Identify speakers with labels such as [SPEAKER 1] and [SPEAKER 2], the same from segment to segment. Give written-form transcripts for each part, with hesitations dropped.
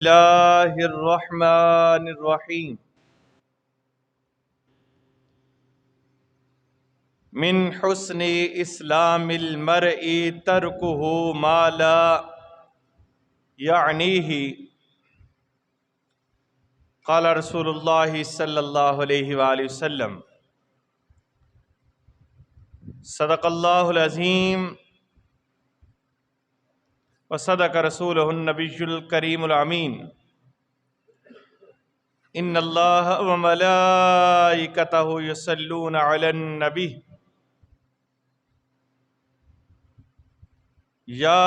[SPEAKER 1] اللہ الرحمن الرحیم من حسن اسلام المرء ترکہ ما لا یعنیہ قال رسول اللہ صلی اللہ علیہ وآلہ وسلم صدق اللہ العظیم وصدق رسولہ النبی الکریم الامین ان اللہ وملائکتہ یصلون علی النبی یا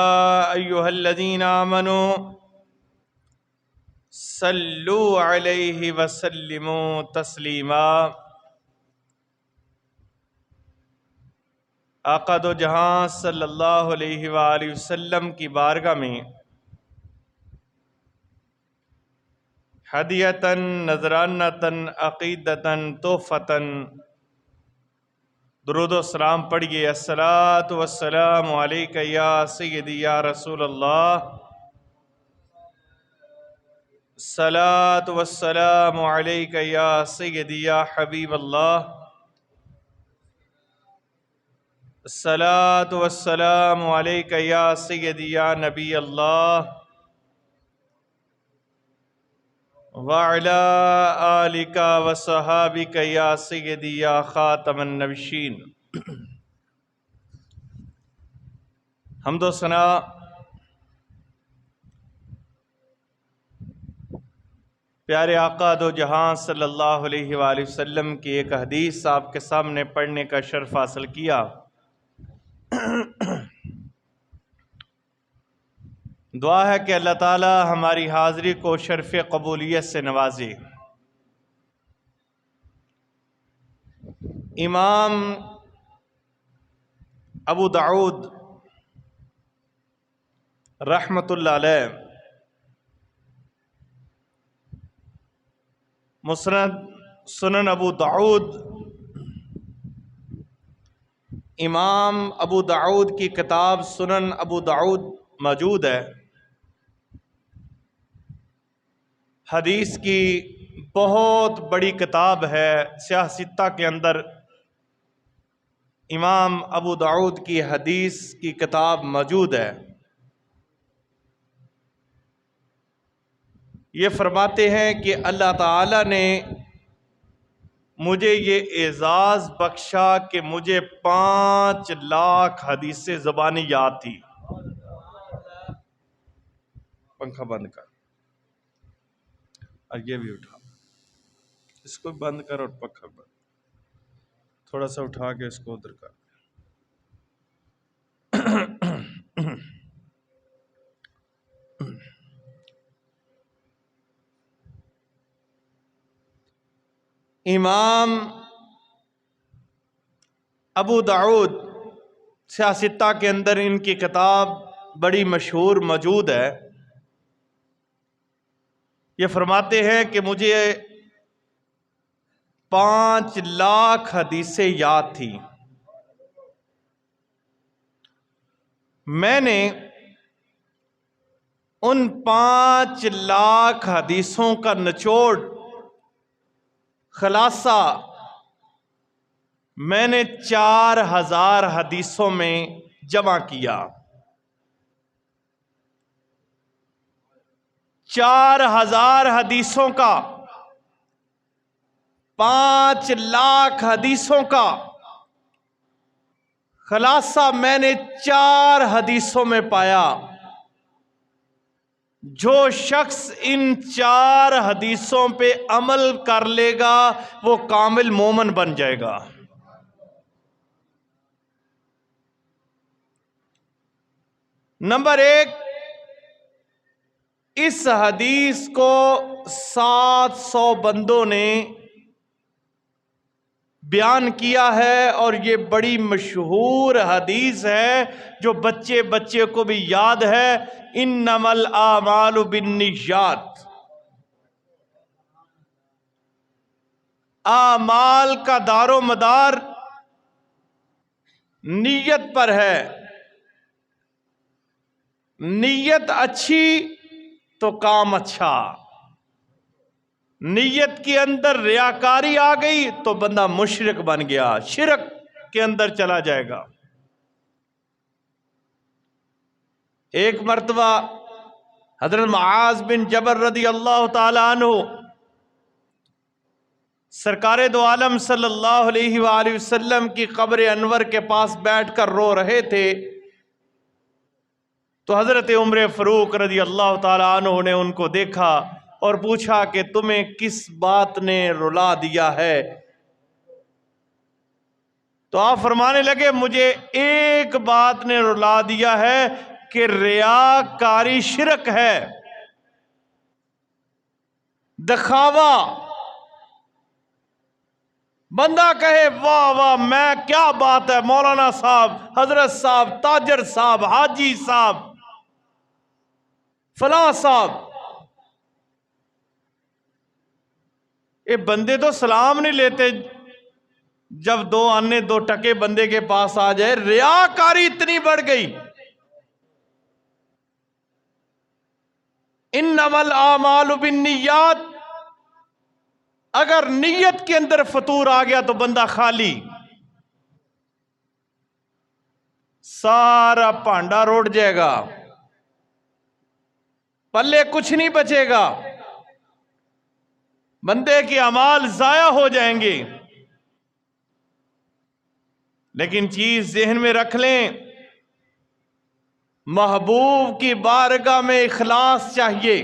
[SPEAKER 1] ایہا الذین آمنوا صلوا علیہ وسلموا تسلیما۔ آقا دو جہاں صلی اللہ علیہ وآلہ وسلم کی بارگاہ میں ہدیتاً نذرانتاً عقیدتاً تحفتاً درود و سلام پڑھیے۔ الصلاۃ والسلام علیک یا سیدی یا رسول اللہ، الصلاۃ والسلام علیک یا سیدی یا حبیب اللہ، الصلاۃ والسلام علیک یا سیدی یا نبی اللہ وعلی آلک وصحابک یا سیدی یا خاتم النبیین۔ حمد و ثنا پیارے آقا دو جہاں صلی اللہ علیہ وآلہ وسلم کی ایک حدیث آپ کے سامنے پڑھنے کا شرف حاصل کیا۔ دعا ہے کہ اللہ تعالی ہماری حاضری کو شرف قبولیت سے نوازے۔ امام ابو داؤد رحمۃ اللہ علیہ مسند سنن ابو داؤد، امام ابو داؤد کی کتاب سنن ابو داؤد موجود ہے۔ حدیث کی بہت بڑی کتاب ہے، سیاہ ستہ کے اندر امام ابو داؤد کی حدیث کی کتاب موجود ہے۔ یہ فرماتے ہیں کہ اللہ تعالی نے مجھے یہ اعزاز بخشا کہ مجھے 5 لاکھ حدیثیں زبانی یاد تھی۔ پنکھا بند کر اور یہ بھی اٹھا، اس کو بند کر اور پنکھا بند، تھوڑا سا اٹھا کے اس کو ادھر کر۔ امام ابو داؤد سیاہ ستہ کے اندر ان کی کتاب بڑی مشہور موجود ہے۔ یہ فرماتے ہیں کہ مجھے 5 لاکھ حدیثیں یاد تھی۔ میں نے ان 5 لاکھ حدیثوں کا نچوڑ، خلاصہ میں نے 4000 حدیثوں میں جمع کیا۔ 4000 حدیثوں کا، 5 لاکھ حدیثوں کا خلاصہ میں نے 4 حدیثوں میں پایا۔ جو شخص ان 4 حدیثوں پہ عمل کر لے گا وہ کامل مومن بن جائے گا۔ نمبر 1، اس حدیث کو 700 بندوں نے بیان کیا ہے، اور یہ بڑی مشہور حدیث ہے جو بچے بچے کو بھی یاد ہے۔ انما الاعمال بالنیات، اعمال کا دار و مدار نیت پر ہے۔ نیت اچھی تو کام اچھا، نیت کے اندر ریاکاری آ گئی تو بندہ مشرک بن گیا، شرک کے اندر چلا جائے گا۔ ایک مرتبہ حضرت معاذ بن جبل رضی اللہ تعالی عنہ سرکار دو عالم صلی اللہ علیہ وآلہ وسلم کی قبر انور کے پاس بیٹھ کر رو رہے تھے، تو حضرت عمر فاروق رضی اللہ تعالی عنہ نے ان کو دیکھا اور پوچھا کہ تمہیں کس بات نے رلا دیا ہے؟ تو آپ فرمانے لگے مجھے ایک بات نے رلا دیا ہے کہ ریاکاری شرک ہے، دکھاوا، بندہ کہے واہ واہ میں کیا بات ہے، مولانا صاحب، حضرت صاحب، تاجر صاحب، حاجی صاحب، فلاں صاحب، یہ بندے تو سلام نہیں لیتے جب دو آنے دو ٹکے بندے کے پاس آ جائے، ریاکاری اتنی بڑھ گئی۔ انما الاعمال بالنیات، اگر نیت کے اندر فطور آ گیا تو بندہ خالی، سارا پانڈا روڑ جائے گا، پلے کچھ نہیں بچے گا، بندے کے اعمال ضائع ہو جائیں گے۔ لیکن چیز ذہن میں رکھ لیں، محبوب کی بارگاہ میں اخلاص چاہیے،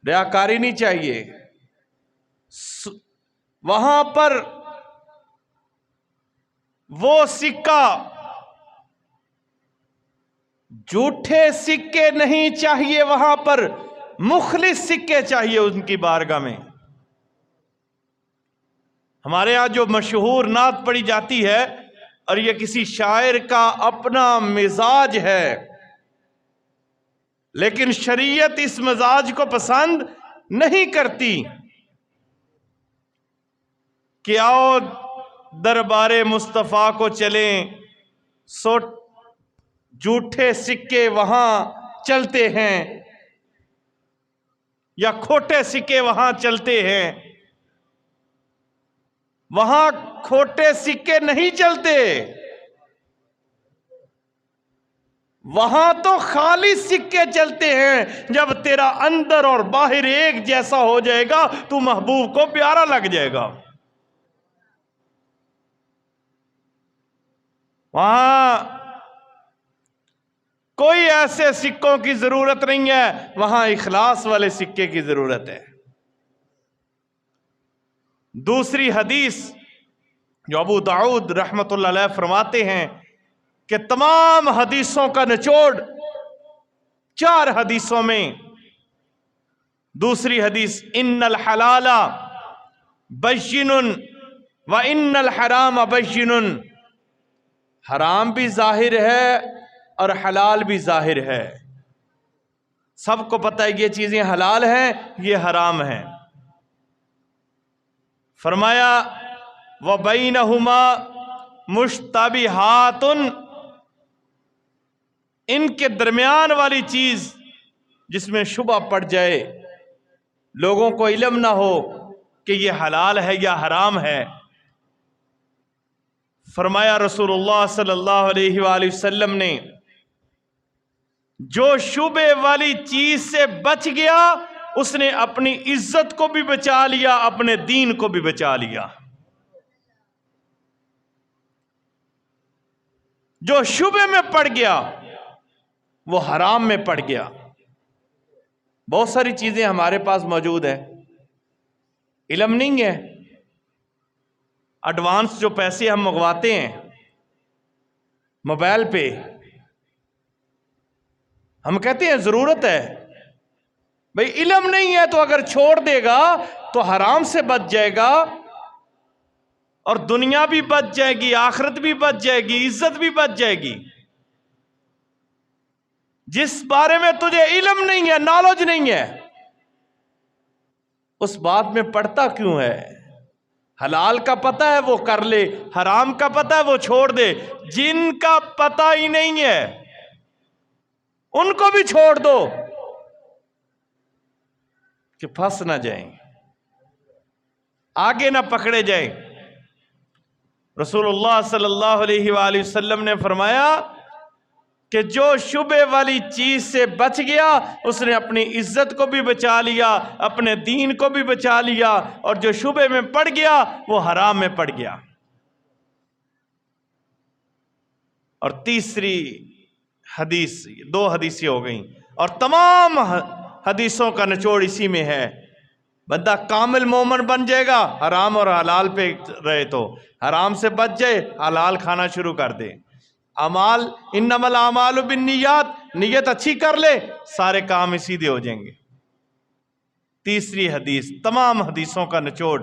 [SPEAKER 1] ریاکاری نہیں چاہیے۔ وہاں پر وہ سکہ، جھوٹے سکے نہیں چاہیے، وہاں پر مخلص سکے چاہیے ان کی بارگاہ میں۔ ہمارے ہاں جو مشہور نعت پڑھی جاتی ہے، اور یہ کسی شاعر کا اپنا مزاج ہے، لیکن شریعت اس مزاج کو پسند نہیں کرتی کہ آؤ دربار مصطفیٰ کو چلیں، سو جھوٹے سکے وہاں چلتے ہیں یا کھوٹے سکے وہاں چلتے ہیں۔ وہاں کھوٹے سکے نہیں چلتے، وہاں تو خالص سکے چلتے ہیں۔ جب تیرا اندر اور باہر ایک جیسا ہو جائے گا تو محبوب کو پیارا لگ جائے گا۔ وہاں کوئی ایسے سکوں کی ضرورت نہیں ہے، وہاں اخلاص والے سکے کی ضرورت ہے۔ دوسری حدیث جو ابو داؤد رحمۃ اللہ علیہ فرماتے ہیں کہ تمام حدیثوں کا نچوڑ 4 حدیثوں میں، دوسری حدیث ان الحلال بین و ان الحرام بین، حرام بھی ظاہر ہے اور حلال بھی ظاہر ہے، سب کو پتہ ہے یہ چیزیں حلال ہیں، یہ حرام ہیں۔ فرمایا وَبَيْنَهُمَا مُشْتَبِهَاتٌ، ان کے درمیان والی چیز جس میں شبہ پڑ جائے، لوگوں کو علم نہ ہو کہ یہ حلال ہے یا حرام ہے، فرمایا رسول اللہ صلی اللہ علیہ وآلہ وسلم نے جو شبہ والی چیز سے بچ گیا اس نے اپنی عزت کو بھی بچا لیا، اپنے دین کو بھی بچا لیا۔ جو شبہ میں پڑ گیا وہ حرام میں پڑ گیا۔ بہت ساری چیزیں ہمارے پاس موجود ہیں، علم نہیں ہے، ایڈوانس جو پیسے ہم منگواتے ہیں موبائل پہ، ہم کہتے ہیں ضرورت ہے، بھئی علم نہیں ہے تو اگر چھوڑ دے گا تو حرام سے بچ جائے گا، اور دنیا بھی بچ جائے گی، آخرت بھی بچ جائے گی، عزت بھی بچ جائے گی۔ جس بارے میں تجھے علم نہیں ہے، نالج نہیں ہے، اس بات میں پڑتا کیوں ہے؟ حلال کا پتہ ہے وہ کر لے، حرام کا پتہ ہے وہ چھوڑ دے۔ جن کا پتہ ہی نہیں ہے ان کو بھی چھوڑ دو، کہ پھنس نہ جائیں، آگے نہ پکڑے جائیں۔ رسول اللہ صلی اللہ علیہ وآلہ وسلم نے فرمایا کہ جو شبہ والی چیز سے بچ گیا اس نے اپنی عزت کو بھی بچا لیا، اپنے دین کو بھی بچا لیا، اور جو شبہ میں پڑ گیا وہ حرام میں پڑ گیا۔ اور تیسری حدیث، دو حدیثیں ہو گئیں، اور تمام حدیثوں کا نچوڑ اسی میں ہے۔ بندہ کامل مومن بن جائے گا حرام اور حلال پہ رہے تو، حرام سے بچ جائے حلال کھانا شروع کر دے۔ اعمال انما الاعمال بالنیات، نیت اچھی کر لے سارے کام سیدھے ہو جائیں گے۔ تیسری حدیث، تمام حدیثوں کا نچوڑ،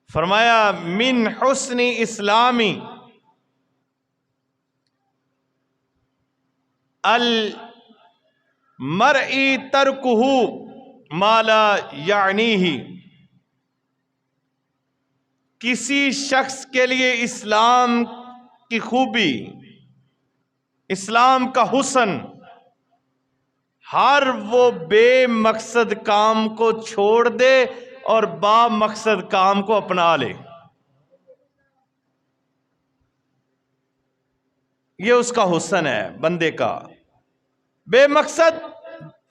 [SPEAKER 1] فرمایا من حسن اسلامی المرئی ترکہ ما لا یعنیہ، کسی شخص کے لیے اسلام کی خوبی، اسلام کا حسن، ہر وہ بے مقصد کام کو چھوڑ دے اور با مقصد کام کو اپنا لے۔ یہ اس کا حسن ہے بندے کا۔ بے مقصد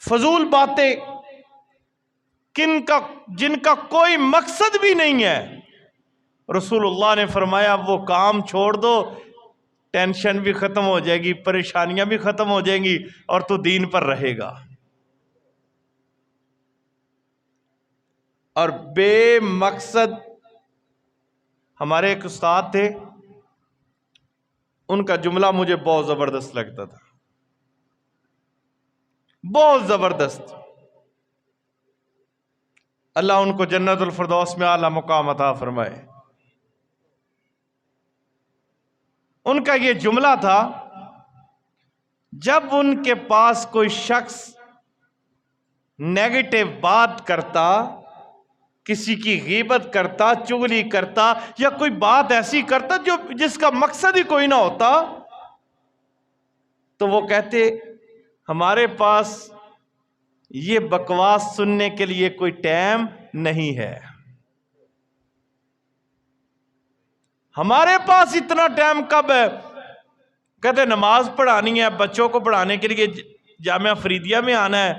[SPEAKER 1] فضول باتیں جن کا کوئی مقصد بھی نہیں ہے، رسول اللہ نے فرمایا وہ کام چھوڑ دو، ٹینشن بھی ختم ہو جائے گی، پریشانیاں بھی ختم ہو جائیں گی، اور تو دین پر رہے گا۔ اور بے مقصد، ہمارے ایک استاد تھے، ان کا جملہ مجھے بہت زبردست لگتا تھا، بہت زبردست۔ اللہ ان کو جنت الفردوس میں اعلیٰ مقام عطا فرمائے۔ ان کا یہ جملہ تھا، جب ان کے پاس کوئی شخص نیگیٹو بات کرتا، کسی کی غیبت کرتا، چغلی کرتا، یا کوئی بات ایسی کرتا جس کا مقصد ہی کوئی نہ ہوتا، تو وہ کہتے ہمارے پاس یہ بکواس سننے کے لیے کوئی ٹائم نہیں ہے، ہمارے پاس اتنا ٹائم کب ہے؟ کہتے نماز پڑھانی ہے، بچوں کو پڑھانے کے لیے جامعہ فریدیہ میں آنا ہے،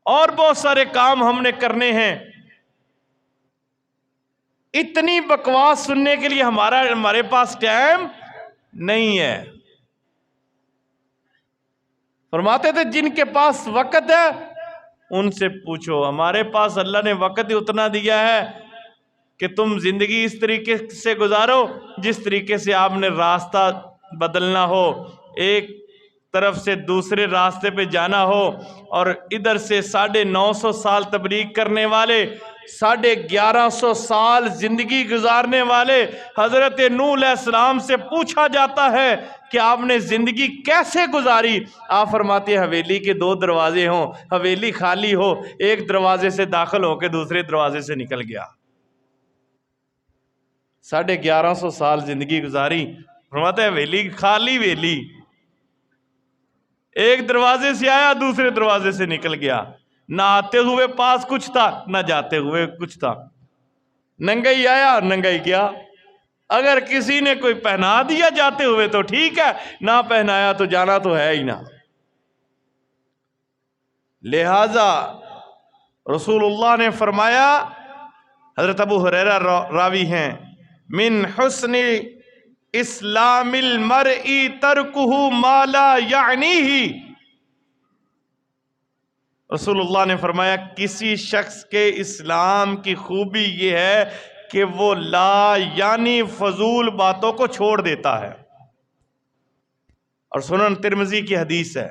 [SPEAKER 1] اور بہت سارے کام ہم نے کرنے ہیں، اتنی بکواس سننے کے لیے ہمارے پاس ٹائم نہیں ہے۔ فرماتے تھے جن کے پاس وقت ہے ان سے پوچھو، ہمارے پاس اللہ نے وقت ہی اتنا دیا ہے کہ تم زندگی اس طریقے سے گزارو جس طریقے سے آپ نے راستہ بدلنا ہو، ایک طرف سے دوسرے راستے پہ جانا ہو، اور ادھر سے 950 سال تبلیغ کرنے والے، 1150 سال زندگی گزارنے والے حضرت نوح علیہ السلام سے پوچھا جاتا ہے کہ آپ نے زندگی کیسے گزاری؟ آپ فرماتے ہیں حویلی کے 2 دروازے ہوں، حویلی خالی ہو، ایک دروازے سے داخل ہو کے دوسرے دروازے سے نکل گیا۔ 1150 سال زندگی گزاری، فرماتے ہیں حویلی خالی، ویلی، ایک دروازے سے آیا دوسرے دروازے سے نکل گیا، نہ آتے ہوئے پاس کچھ تھا نہ جاتے ہوئے کچھ تھا، ننگئی آیا ننگئی گیا۔ اگر کسی نے کوئی پہنا دیا جاتے ہوئے تو ٹھیک ہے، نہ پہنایا تو جانا تو ہے ہی نہ۔ لہذا رسول اللہ نے فرمایا، حضرت ابو ہریرہ راوی ہیں، من حسن اسلام المرئی ترکہ ما لا یعنیہ، رسول اللہ نے فرمایا کسی شخص کے اسلام کی خوبی یہ ہے کہ وہ لا یعنی فضول باتوں کو چھوڑ دیتا ہے۔ اور سنن ترمذی کی حدیث ہے،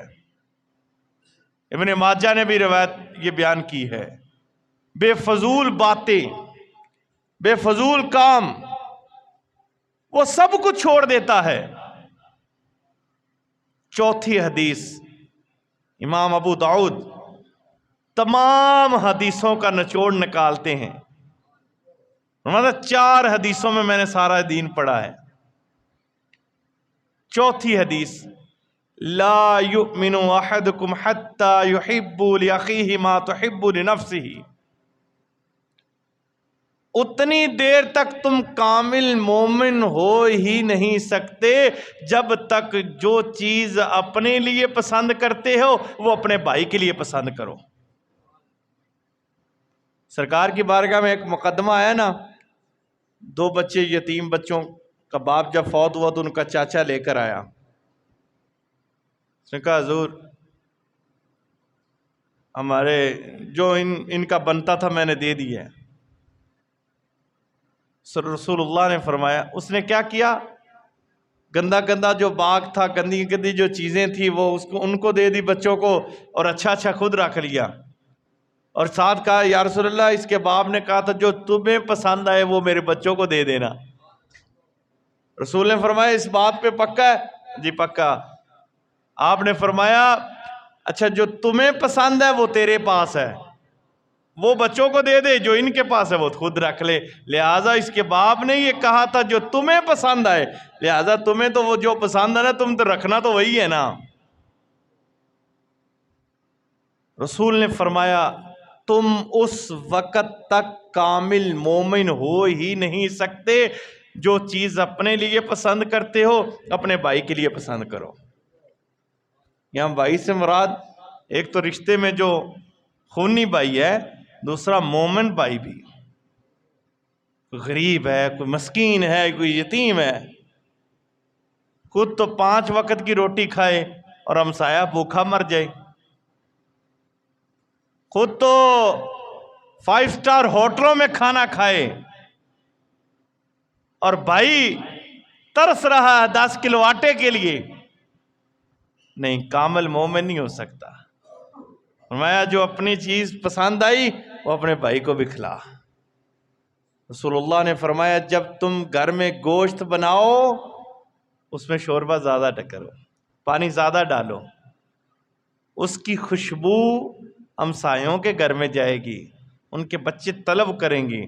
[SPEAKER 1] ابن ماجہ نے بھی روایت یہ بیان کی ہے، بے فضول باتیں، بے فضول کام وہ سب کچھ چھوڑ دیتا ہے۔ چوتھی حدیث، امام ابو داؤد تمام حدیثوں کا نچوڑ نکالتے ہیں، مطلب 4 حدیثوں میں نے سارا دین پڑھا ہے۔ چوتھی حدیث، لا یؤمن احدکم حتی یحب لاخیہ ما تحب لنفسہ، اتنی دیر تک تم کامل مومن ہو ہی نہیں سکتے جب تک جو چیز اپنے لیے پسند کرتے ہو وہ اپنے بھائی کے لیے پسند کرو۔ سرکار کی بارگاہ میں ایک مقدمہ آیا نا، 2 بچے یتیم بچوں کا باپ جب فوت ہوا تو ان کا چاچا لے کر آیا، اس نے کہا حضور ہمارے جو ان کا بنتا تھا میں نے دے دیا ہے۔ رسول اللہ نے فرمایا اس نے کیا کیا؟ گندا گندا جو باغ تھا، گندی گندی جو چیزیں تھی وہ ان کو دے دی بچوں کو، اور اچھا اچھا خود رکھ لیا، اور ساتھ کہا یا رسول اللہ اس کے باپ نے کہا تھا جو تمہیں پسند آئے وہ میرے بچوں کو دے دینا۔ رسول نے فرمایا اس بات پہ پکا ہے؟ جی پکا۔ آپ نے فرمایا اچھا جو تمہیں پسند ہے وہ تیرے پاس ہے، وہ بچوں کو دے دے، جو ان کے پاس ہے وہ خود رکھ لے۔ لہٰذا اس کے باپ نے یہ کہا تھا جو تمہیں پسند آئے، لہٰذا تمہیں تو وہ جو پسند ہے نا تم تو رکھنا تو وہی ہے نا۔ رسول نے فرمایا تم اس وقت تک کامل مومن ہو ہی نہیں سکتے جو چیز اپنے لیے پسند کرتے ہو اپنے بھائی کے لیے پسند کرو۔ یہاں بھائی سے مراد ایک تو رشتے میں جو خونی بھائی ہے، دوسرا مومن بھائی بھی، کوئی غریب ہے، کوئی مسکین ہے، کوئی یتیم ہے، خود تو 5 وقت کی روٹی کھائے اور ہمسایہ بھوکا مر جائے، خود تو 5 اسٹار ہوٹلوں میں کھانا کھائے اور بھائی ترس رہا ہے 10 کلو آٹے کے لیے، نہیں کامل مومن نہیں ہو سکتا۔ فرمایا جو اپنی چیز پسند آئی وہ اپنے بھائی کو بھی کھلا۔ رسول اللہ نے فرمایا جب تم گھر میں گوشت بناؤ اس میں شوربہ زیادہ ڈکرو، پانی زیادہ ڈالو، اس کی خوشبو ہمسایوں کے گھر میں جائے گی، ان کے بچے طلب کریں گی،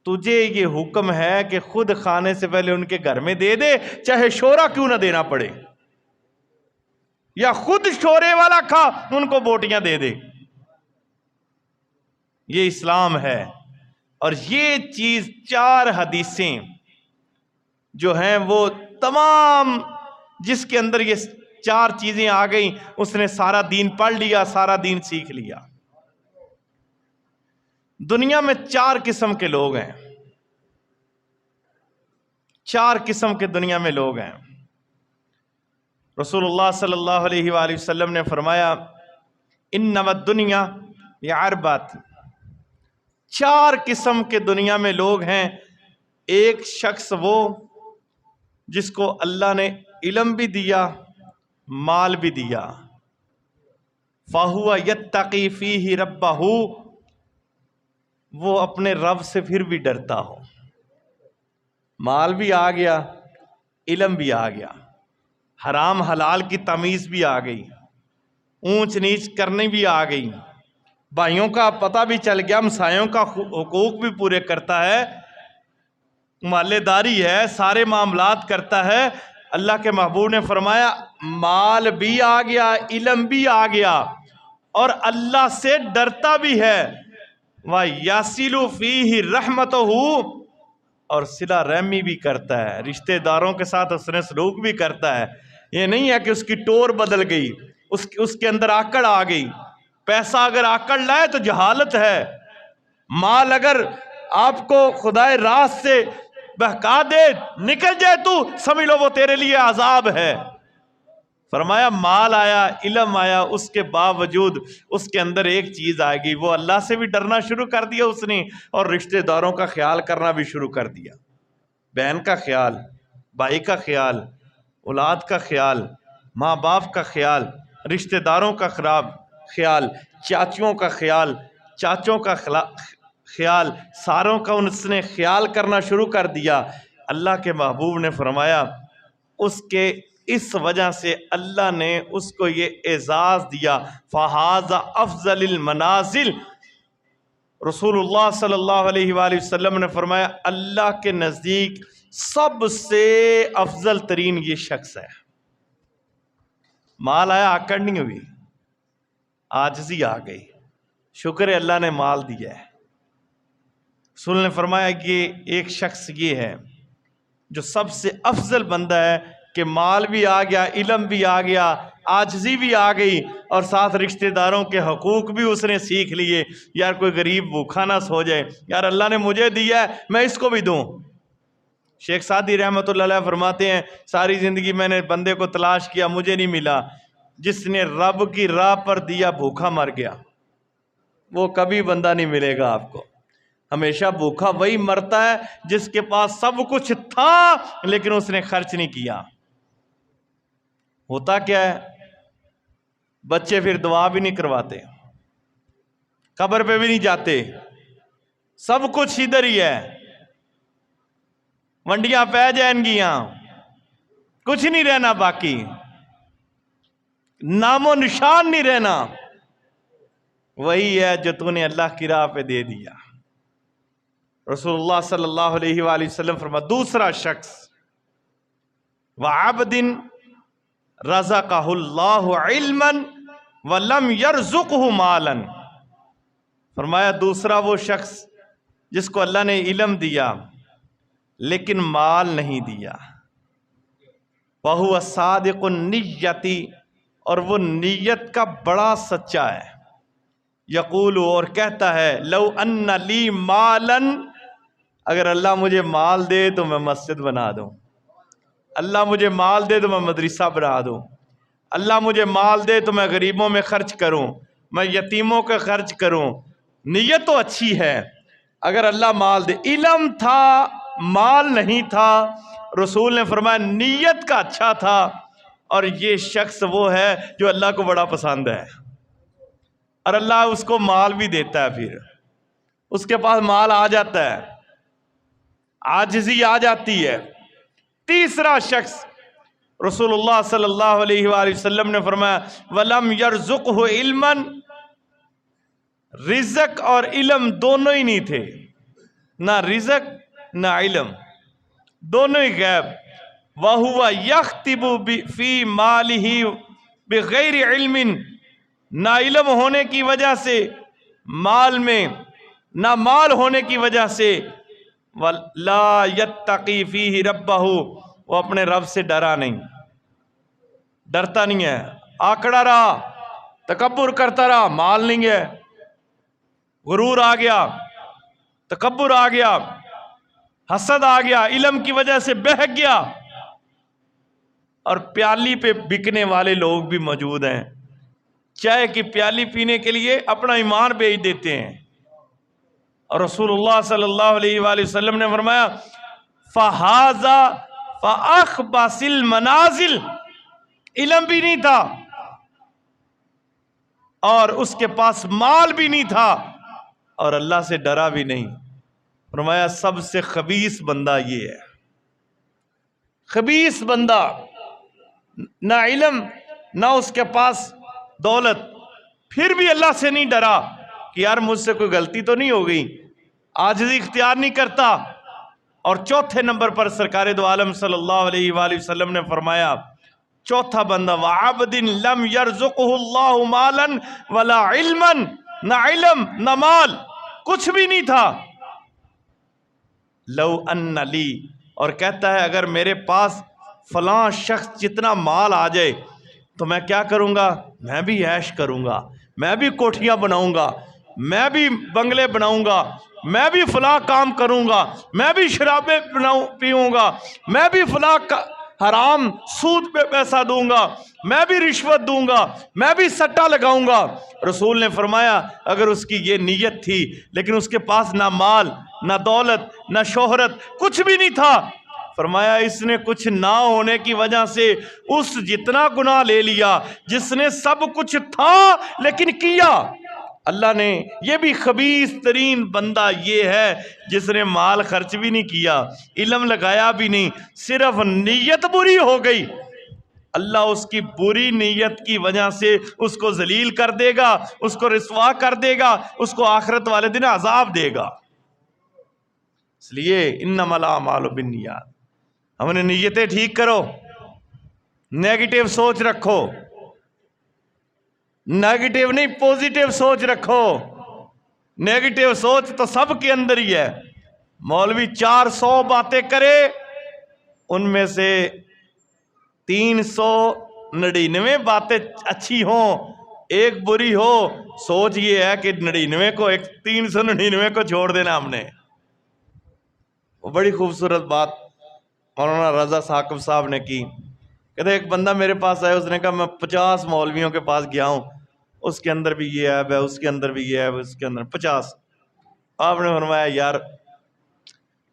[SPEAKER 1] تجھے یہ حکم ہے کہ خود کھانے سے پہلے ان کے گھر میں دے دے، چاہے شورا کیوں نہ دینا پڑے، یا خود شورے والا کھا ان کو بوٹیاں دے دے۔ یہ اسلام ہے۔ اور یہ چیز 4 حدیثیں جو ہیں وہ تمام جس کے اندر یہ 4 چیزیں آ گئیں اس نے سارا دین پڑھ لیا، سارا دین سیکھ لیا۔ دنیا میں 4 قسم کے لوگ ہیں، 4 قسم کے دنیا میں لوگ ہیں۔ رسول اللہ صلی اللہ علیہ وآلہ وسلم نے فرمایا انما الدنیا یعربات، 4 قسم کے دنیا میں لوگ ہیں۔ ایک شخص وہ جس کو اللہ نے علم بھی دیا، مال بھی دیا، فَهُوَ يَتَّقِي فِيهِ رَبَّهُ، وہ اپنے رب سے پھر بھی ڈرتا ہو، مال بھی آ گیا، علم بھی آ گیا، حرام حلال کی تمیز بھی آ گئی، اونچ نیچ کرنی بھی آ گئی، بھائیوں کا پتہ بھی چل گیا، ہمسایوں کا حقوق بھی پورے کرتا ہے، مالے داری ہے، سارے معاملات کرتا ہے۔ اللہ کے محبوب نے فرمایا مال بھی آ گیا، علم بھی آ گیا، اور اللہ سے ڈرتا بھی ہے، وَيَصِلُ فِيهِ رَحْمَتُهُ، اور صلہ رحمی بھی کرتا ہے، رشتہ داروں کے ساتھ اس نے سلوک بھی کرتا ہے۔ یہ نہیں ہے کہ اس کی ٹور بدل گئی، اس کے اندر آکڑ آ گئی، پیسہ اگر آکڑ لائے تو جہالت ہے، مال اگر آپ کو خدائے راست سے بہکا دے نکل جائے تو سمجھ لو وہ تیرے لیے عذاب ہے۔ فرمایا مال آیا، علم آیا، اس کے باوجود اس کے اندر ایک چیز آئے گی، وہ اللہ سے بھی ڈرنا شروع کر دیا اس نے، اور رشتہ داروں کا خیال کرنا بھی شروع کر دیا، بہن کا خیال، بھائی کا خیال، اولاد کا خیال، ماں باپ کا خیال، رشتہ داروں کا خیال، چاچیوں کا خیال، چاچوں کا خیال، ساروں کا اس نے خیال کرنا شروع کر دیا۔ اللہ کے محبوب نے فرمایا اس کے اس وجہ سے اللہ نے اس کو یہ اعزاز دیا، فَهَذَا أَفْضَلِ الْمَنَازِلِ، رسول اللہ صلی اللہ علیہ وآلہ وسلم نے فرمایا اللہ کے نزدیک سب سے افضل ترین یہ شخص ہے۔ مال آیا آکڑ نہیں ہوئی، عاجزی آ گئی، شکر ہے اللہ نے مال دیا ہے۔ رسول نے فرمایا کہ ایک شخص یہ ہے جو سب سے افضل بندہ ہے کہ مال بھی آ گیا، علم بھی آ گیا، عاجزی بھی آ گئی، اور ساتھ رشتہ داروں کے حقوق بھی اس نے سیکھ لیے۔ یار کوئی غریب بھوکا نہ سو جائے، یار اللہ نے مجھے دیا ہے میں اس کو بھی دوں۔ شیخ سعدی رحمۃ اللہ علیہ فرماتے ہیں ساری زندگی میں نے بندے کو تلاش کیا، مجھے نہیں ملا، جس نے رب کی راہ پر دیا بھوکا مر گیا، وہ کبھی بندہ نہیں ملے گا آپ کو۔ ہمیشہ بھوکا وہی مرتا ہے جس کے پاس سب کچھ تھا لیکن اس نے خرچ نہیں کیا۔ ہوتا کیا ہے، بچے پھر دعا بھی نہیں کرواتے، قبر پہ بھی نہیں جاتے، سب کچھ ادھر ہی ہے، ونڈیاں پہ جائیں گیاں، کچھ نہیں رہنا باقی، نام و نشان نہیں رہنا۔ وہی ہے جو تو نے اللہ کی راہ پہ دے دیا۔ رسول اللہ صلی اللہ علیہ وآلہ وسلم فرما دوسرا شخص وَعَبْدٍ رَزَقَهُ اللَّهُ عِلْمًا وَلَمْ يَرْزُقْهُ مَالًا، فرمایا دوسرا وہ شخص جس کو اللہ نے علم دیا لیکن مال نہیں دیا، وَهُوَ صَادِقُ النِّيَّةِ، اور وہ نیت کا بڑا سچا ہے، یقول، اور کہتا ہے لو ان لی مالاً، اگر اللہ مجھے مال دے تو میں مسجد بنا دوں، اللہ مجھے مال دے تو میں مدرسہ بنا دوں، اللہ مجھے مال دے تو میں غریبوں میں خرچ کروں، میں یتیموں کا خرچ کروں۔ نیت تو اچھی ہے، اگر اللہ مال دے، علم تھا مال نہیں تھا، رسول نے فرمایا نیت کا اچھا تھا، اور یہ شخص وہ ہے جو اللہ کو بڑا پسند ہے، اور اللہ اس کو مال بھی دیتا ہے، پھر اس کے پاس مال آ جاتا ہے، عاجزی آ جاتی ہے۔ تیسرا شخص رسول اللہ صلی اللہ علیہ وآلہ وسلم نے فرمایا وَلَمْ يَرْزُقْهُ عِلْمًا، رزق اور علم دونوں ہی نہیں تھے، نہ رزق نہ علم، دونوں ہی غیب۔ وَهُوَ يَخْتِبُ فِي مَالِهِ بِغَيْرِ عِلْمٍ، نہ علم ہونے کی وجہ سے مال میں، نہ مال ہونے کی وجہ سے، وَلَا يَتَّقِي فِيهِ رَبَّهُ، وہ اپنے رب سے ڈرا نہیں، ڈرتا نہیں ہے، آکڑا رہا، تکبر کرتا رہا، مال نہیں ہے، غرور آ گیا، تکبر آ گیا، حسد آ گیا، علم کی وجہ سے بہک گیا، اور پیالی پہ بکنے والے لوگ بھی موجود ہیں، چائے کی پیالی پینے کے لیے اپنا ایمان بیچ دیتے ہیں۔ اور رسول اللہ صلی اللہ علیہ وآلہ وسلم نے فرمایا فَهَذَا فَأَخْبَثِ الْمَنَازِلِ، علم بھی نہیں تھا اور اس کے پاس مال بھی نہیں تھا اور اللہ سے ڈرا بھی نہیں، فرمایا سب سے خبیث بندہ یہ ہے۔ خبیث بندہ، نہ علم نہ اس کے پاس دولت، پھر بھی اللہ سے نہیں ڈرا کہ یار مجھ سے کوئی غلطی تو نہیں ہو گئی، عاجزی اختیار نہیں کرتا۔ اور چوتھے نمبر پر سرکار دو عالم صلی اللہ علیہ وآلہ وسلم نے فرمایا چوتھا بندہ وَعَبْدٍ لَمْ يَرْزُقْهُ اللَّهُ مَالًا وَلَا عِلْمًا، نہ علم نہ مال، کچھ بھی نہیں تھا، لو ان لی، اور کہتا ہے اگر میرے پاس فلاں شخص جتنا مال آ جائے تو میں کیا کروں گا، میں بھی عیش کروں گا، میں بھی کوٹھیاں بناؤں گا، میں بھی بنگلے بناؤں گا، میں بھی فلاں کام کروں گا، میں بھی شرابیں پیوں گا، میں بھی فلاں حرام سود پہ پیسہ دوں گا، میں بھی رشوت دوں گا، میں بھی سٹا لگاؤں گا۔ رسول نے فرمایا اگر اس کی یہ نیت تھی لیکن اس کے پاس نہ مال نہ دولت نہ شہرت کچھ بھی نہیں تھا، فرمایا اس نے کچھ نہ ہونے کی وجہ سے اس جتنا گناہ لے لیا جس نے سب کچھ تھا لیکن کیا۔ اللہ نے یہ بھی خبیث ترین بندہ یہ ہے جس نے مال خرچ بھی نہیں کیا، علم لگایا بھی نہیں، صرف نیت بری ہو گئی، اللہ اس کی بری نیت کی وجہ سے اس کو ذلیل کر دے گا، اس کو رسوا کر دے گا، اس کو آخرت والے دن عذاب دے گا۔ اس لیے انما الاعمال بالنیات، ہم نے نیتیں ٹھیک کرو، نیگیٹو سوچ رکھو، نیگیٹو نہیں، پوزیٹو سوچ رکھو. نیگیٹو سوچ تو سب کے اندر ہی ہے. مولوی 400 باتیں کرے، ان میں سے 399 باتیں اچھی ہوں، ایک بری ہو. سوچ یہ ہے کہ 99 کو 399 کو چھوڑ دینا ہم نے. وہ بڑی خوبصورت بات مولانا رضا ثاقب صاحب نے کی. کہتے ایک بندہ میرے پاس آیا، اس نے کہا میں 50 مولویوں کے پاس گیا ہوں، اس کے اندر بھی یہ عیب ہے، اس کے اندر بھی یہ عیب ہے، اس کے اندر 50. آپ نے فرمایا یار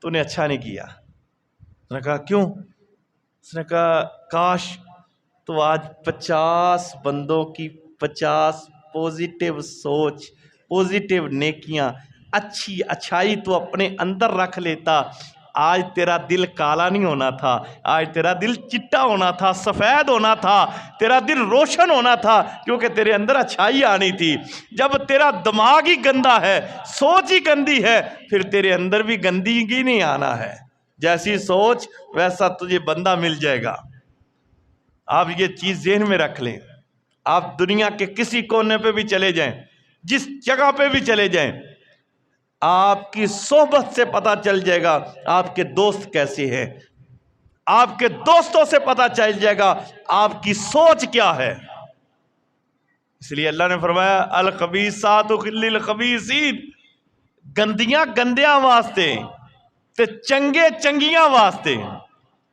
[SPEAKER 1] تو نے اچھا نہیں کیا. اس نے کہا کیوں؟ اس نے کہا کاش تو آج 50 بندوں کی 50 پوزیٹیو سوچ، پوزیٹیو نیکیاں، اچھائی تو اپنے اندر رکھ لیتا. آج تیرا دل کالا نہیں ہونا تھا، آج تیرا دل چٹا ہونا تھا، سفید ہونا تھا، تیرا دل روشن ہونا تھا، کیونکہ تیرے اندر اچھائی آنی تھی. جب تیرا دماغ ہی گندا ہے، سوچ ہی گندی ہے، پھر تیرے اندر بھی گندگی نہیں آنا ہے. جیسی سوچ ویسا تجھے بندہ مل جائے گا. آپ یہ چیز ذہن میں رکھ لیں. آپ دنیا کے کسی کونے پہ بھی چلے جائیں، جس جگہ پہ بھی چلے جائیں، آپ کی صحبت سے پتہ چل جائے گا آپ کے دوست کیسے ہیں. آپ کے دوستوں سے پتہ چل جائے گا آپ کی سوچ کیا ہے. اس لیے اللہ نے فرمایا الخبیثات للخبیثین، گندیاں گندیاں واسطے تے چنگے چنگیاں واسطے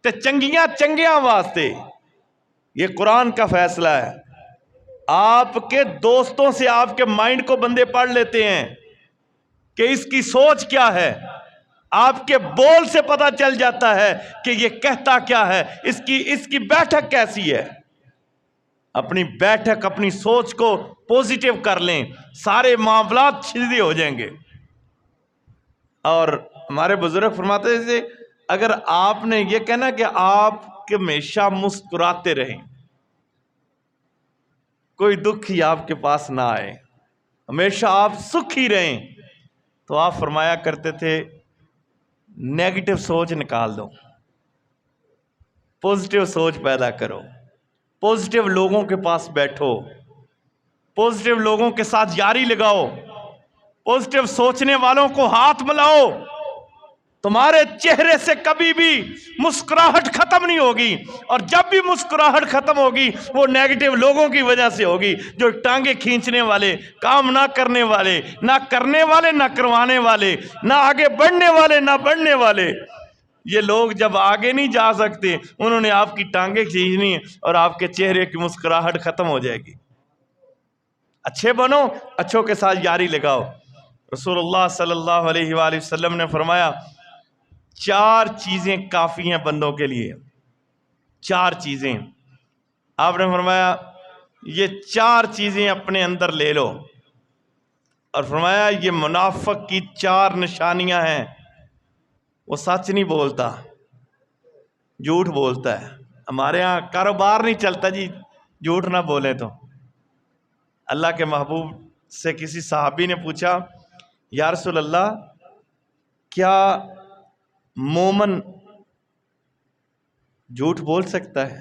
[SPEAKER 1] تے چنگیاں چنگیاں واسطے. یہ قرآن کا فیصلہ ہے. آپ کے دوستوں سے آپ کے مائنڈ کو بندے پڑھ لیتے ہیں کہ اس کی سوچ کیا ہے. آپ کے بول سے پتہ چل جاتا ہے کہ یہ کہتا کیا ہے، اس کی بیٹھک کیسی ہے. اپنی بیٹھک، اپنی سوچ کو پوزیٹیو کر لیں، سارے معاملات سیدھے ہو جائیں گے. اور ہمارے بزرگ فرماتے تھے اگر آپ نے یہ کہنا کہ آپ ہمیشہ مسکراتے رہیں، کوئی دکھ ہی آپ کے پاس نہ آئے، ہمیشہ آپ سکھی رہیں، تو آپ فرمایا کرتے تھے نیگیٹو سوچ نکال دو، پوزیٹیو سوچ پیدا کرو، پوزیٹیو لوگوں کے پاس بیٹھو، پوزیٹیو لوگوں کے ساتھ یاری لگاؤ، پوزیٹیو سوچنے والوں کو ہاتھ ملاؤ. تمہارے چہرے سے کبھی بھی مسکراہٹ ختم نہیں ہوگی، اور جب بھی مسکراہٹ ختم ہوگی وہ نیگیٹو لوگوں کی وجہ سے ہوگی، جو ٹانگیں کھینچنے والے، کام نہ کرنے والے، نہ کرنے والے نہ کروانے والے، نہ آگے بڑھنے والے نہ بڑھنے والے. یہ لوگ جب آگے نہیں جا سکتے، انہوں نے آپ کی ٹانگیں کھینچنی اور آپ کے چہرے کی مسکراہٹ ختم ہو جائے گی. اچھے بنو، اچھوں کے ساتھ یاری لگاؤ. رسول اللہ صلی اللہ علیہ وآلہ وسلم نے فرمایا 4 چیزیں کافی ہیں بندوں کے لیے. 4 چیزیں آپ نے فرمایا یہ 4 چیزیں اپنے اندر لے لو. اور فرمایا یہ منافق کی 4 نشانیاں ہیں. وہ سچ نہیں بولتا، جھوٹ بولتا ہے. ہمارے ہاں کاروبار نہیں چلتا جی جھوٹ نہ بولے تو. اللہ کے محبوب سے کسی صحابی نے پوچھا یا رسول اللہ کیا مومن جھوٹ بول سکتا ہے؟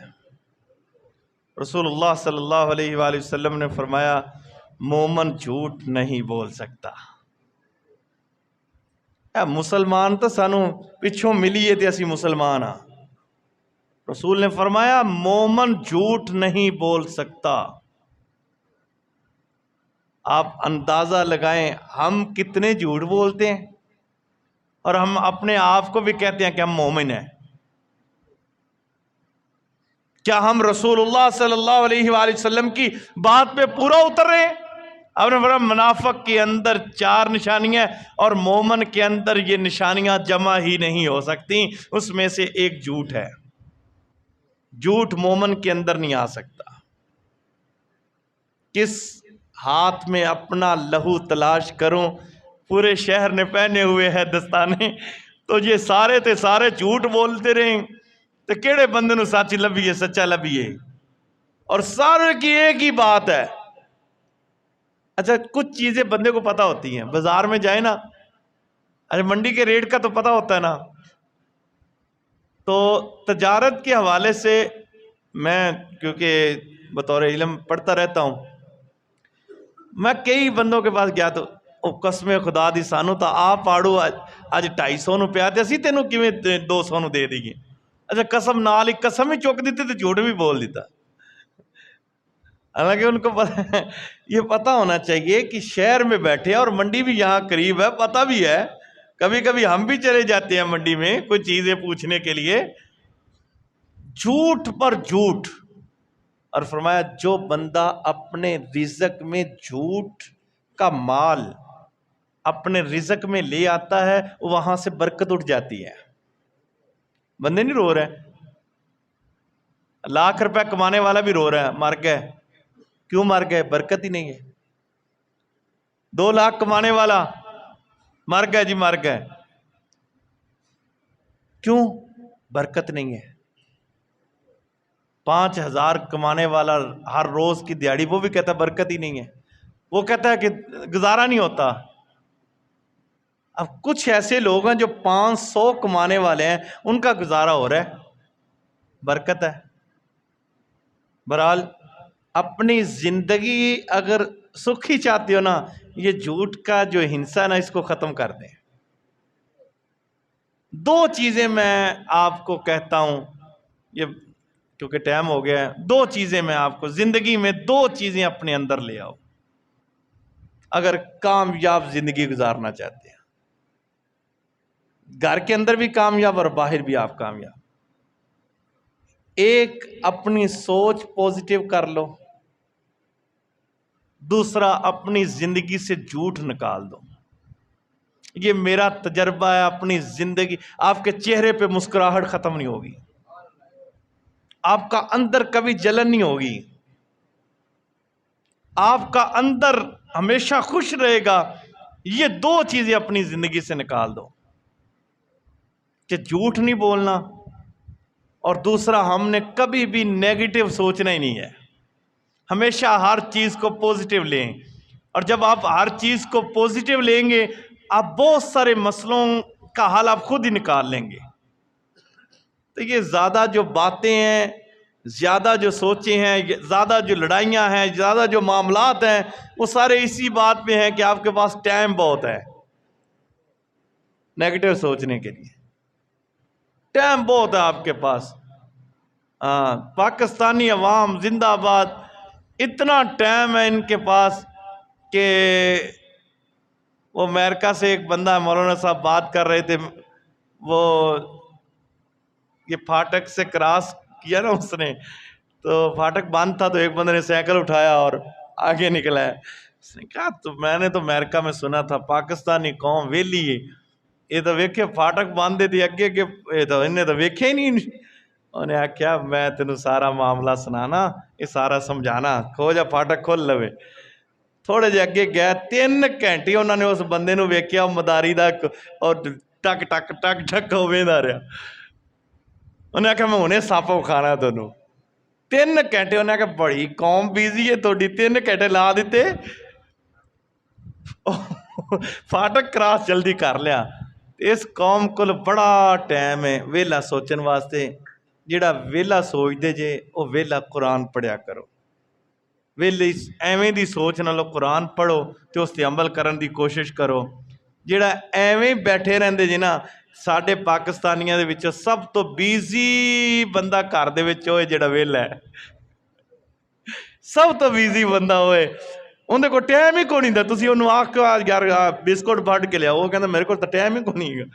[SPEAKER 1] رسول اللہ صلی اللہ علیہ وآلہ وسلم نے فرمایا مومن جھوٹ نہیں بول سکتا. مسلمان تو سانو پچھوں ملیے تھے اسی مسلمان ہاں. رسول نے فرمایا مومن جھوٹ نہیں بول سکتا. آپ اندازہ لگائیں ہم کتنے جھوٹ بولتے ہیں، اور ہم اپنے آپ کو بھی کہتے ہیں کہ ہم مومن ہیں. کیا ہم رسول اللہ صلی اللہ علیہ وآلہ وسلم کی بات پہ پورا اتر رہے ہیں؟ اب نے فرمایا منافق کے اندر 4 نشانیاں، اور مومن کے اندر یہ نشانیاں جمع ہی نہیں ہو سکتی. اس میں سے ایک جھوٹ ہے. جھوٹ مومن کے اندر نہیں آ سکتا. کس ہاتھ میں اپنا لہو تلاش کروں، پورے شہر نے پہنے ہوئے ہیں دستانے، تو یہ سارے تے سارے جھوٹ بولتے رہیں تو کیڑے بندے نو سچ لبھیے، سچا لبھیے. اور سارے کی ایک ہی بات ہے. اچھا کچھ چیزیں بندے کو پتہ ہوتی ہیں، بازار میں جائیں نا، اچھا منڈی کے ریٹ کا تو پتہ ہوتا ہے نا. تو تجارت کے حوالے سے میں کیونکہ بطور علم پڑھتا رہتا ہوں، میں کئی بندوں کے پاس گیا تو وہ قسم خدا دی سانو تو آپ پاڑو اج 250 ਨੂੰ ਪਿਆ ਤੇ ਅਸੀਂ ਤੈਨੂੰ ਕਿਵੇਂ 200 ਨੂੰ ਦੇ ਦਈਏ اچھا قسم نال ہی قسم ہی چک دیتی تو جھوٹ بھی بول دیتا حالانکہ ان کو یہ پتہ ہونا چاہیے کہ شہر میں بیٹھے اور منڈی بھی یہاں قریب ہے پتہ بھی ہے کبھی کبھی ہم بھی چلے جاتے ہیں منڈی میں کوئی چیزیں پوچھنے کے لیے جھوٹ پر جھوٹ اور فرمایا جو بندہ اپنے رزق میں جھوٹ کا مال اپنے رزق میں لے آتا ہے وہاں سے برکت اٹھ جاتی ہے بندے نہیں رو رہے 1,00,000 روپے کمانے والا بھی رو رہا ہے مر گئے کیوں مر گئے برکت ہی نہیں ہے 2 لاکھ کمانے والا مر گئے جی مر گئے کیوں برکت نہیں ہے 5,000 کمانے والا ہر روز کی دیہڑی وہ بھی کہتا ہے برکت ہی نہیں ہے وہ کہتا ہے کہ گزارا نہیں ہوتا اب کچھ ایسے لوگ ہیں جو 500 کمانے والے ہیں ان کا گزارا ہو رہا ہے برکت ہے بہرحال اپنی زندگی اگر سکھی چاہتے ہو نا یہ جھوٹ کا جو ہنسا ہے نا اس کو ختم کر دیں 2 چیزیں میں آپ کو کہتا ہوں یہ کیونکہ ٹائم ہو گیا ہے 2 چیزیں میں آپ کو زندگی میں 2 چیزیں اپنے اندر لے آؤ اگر کامیاب زندگی گزارنا چاہتے ہیں گھر کے اندر بھی کامیاب اور باہر بھی آپ کامیاب ایک اپنی سوچ پوزیٹیو کر لو دوسرا اپنی زندگی سے جھوٹ نکال دو یہ میرا تجربہ ہے اپنی زندگی آپ کے چہرے پہ مسکراہٹ ختم نہیں ہوگی آپ کا اندر کبھی جلن نہیں ہوگی آپ کا اندر ہمیشہ خوش رہے گا یہ 2 چیزیں اپنی زندگی سے نکال دو کہ جھوٹ نہیں بولنا اور دوسرا ہم نے کبھی بھی نیگیٹو سوچنا ہی نہیں ہے ہمیشہ ہر چیز کو پوزیٹیو لیں اور جب آپ ہر چیز کو پوزیٹیو لیں گے آپ بہت سارے مسئلوں کا حل آپ خود ہی نکال لیں گے تو یہ زیادہ جو باتیں ہیں زیادہ جو سوچیں ہیں زیادہ جو لڑائیاں ہیں زیادہ جو معاملات ہیں وہ سارے اسی بات پہ ہیں کہ آپ کے پاس ٹائم بہت ہے نیگیٹو سوچنے کے لیے ٹائم بہت ہے آپ کے پاس پاکستانی عوام زندہ آباد اتنا ٹائم ہے ان کے پاس کہ وہ امریکہ سے ایک بندہ مولانا صاحب بات کر رہے تھے وہ یہ پھاٹک سے کراس کیا نا اس نے تو پھاٹک بند تھا تو ایک بندے نے سائیکل اٹھایا اور آگے نکلا ہے اس نے کہا تو میں نے تو امریکہ میں سنا تھا پاکستانی قوم ویلی ہے یہ تو ویکھے پھاٹک باندھے تھی اگے کہ یہ تو انہیں تو ویکھے ہی نہیں انہیں آخیا میں تینوں سارا معاملہ سنانا یہ سارا سمجھانا کھو جا پھاٹک کھول لوے تھوڑے جے اگے گیا 3 گھنٹے انہوں نے اس بندے نو ویکھیا مداری دا اور ٹک ٹک ٹک ٹک ویندا رہیا انہیں آخیا میں انہیں ساپا کھانا تینوں 3 گھنٹے انہیں آخیا بڑی قوم بیزی ہے تھوڑی 3 گھنٹے لا دیتے فاٹک کراس جلدی کر لیا اس قوم کو بڑا ٹائم ہے ویلا سوچن واسطے جڑا ویلا سوچ دے جے وہ ویلا قرآن پڑھیا کرو ویلے ایویں دی سوچ نالو قرآن پڑھو تے اس تے عمل کرن دی کوشش کرو جڑا ایویں بیٹھے رہندے جے نا ساڈے پاکستانیاں دے وچ سب تو بیزی بندہ گھر دے وچ ہوئے جڑا ویلا ہے سب تو بیزی بندہ ہوئے اندر کو ٹائم ہی کون نہیں تھا تسی انہوں آکھ کے یار بسکٹ بھاٹ کے لیا وہ کہتا میرے کو تو ٹائم ہی کون نہیں گا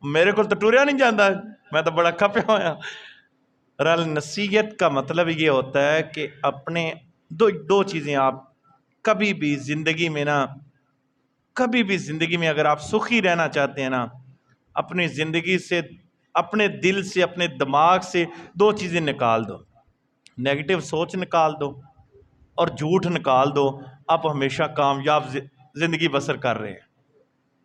[SPEAKER 1] میرے کو تو ٹوریا نہیں جاندہ میں تو بڑا کھپیا ہویا رل نصیحت کا مطلب یہ ہوتا ہے کہ اپنے 2 چیزیں آپ کبھی بھی زندگی میں نا کبھی بھی زندگی میں اگر آپ سخی رہنا چاہتے ہیں نا اپنی زندگی سے اپنے دل سے اپنے دماغ سے 2 چیزیں نکال دو نیگیٹو سوچ نکال دو اور جھوٹ نکال دو آپ ہمیشہ کامیاب زندگی بسر کر رہے ہیں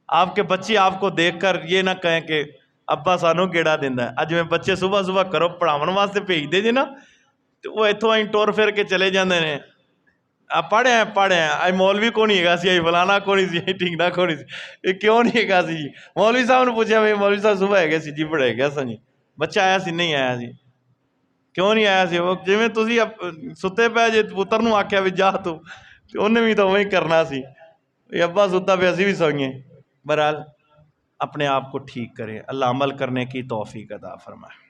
[SPEAKER 1] آپ کے بچے آپ کو دیکھ کر یہ نہ کہیں کہ ابا سانو کیڑا دیندا ہے اج میں بچے صبح صبح کرو پڑھاون واسطے بھیج دے جے نا تو وہ اتوں آئی ٹور پھر کے چلے جاندے نے پڑھے ہیں آئی مولوی کو نہیں ہے گا سی آئی فلانا کو نہیں سی آئی ٹھنگنا کو نہیں سی یہ کیوں نہیں ہے گا سی جی مولوی صاحب نے پوچھا بھائی مولوی صاحب صبح ہے گیا سی جی پڑھے گیا سا جی بچہ آیا سی نہیں آیا سی کیوں نہیں آیا سی وہ جی میں تسی ستے پہ جے پتر نو آکھیا بھی جا تو انہیں بھی تو وہی کرنا سی، ابا ستا پہ اسی بھی سوئیں۔ بہرحال اپنے آپ کو ٹھیک کریں، اللہ عمل کرنے کی توفیق عطا فرمائے۔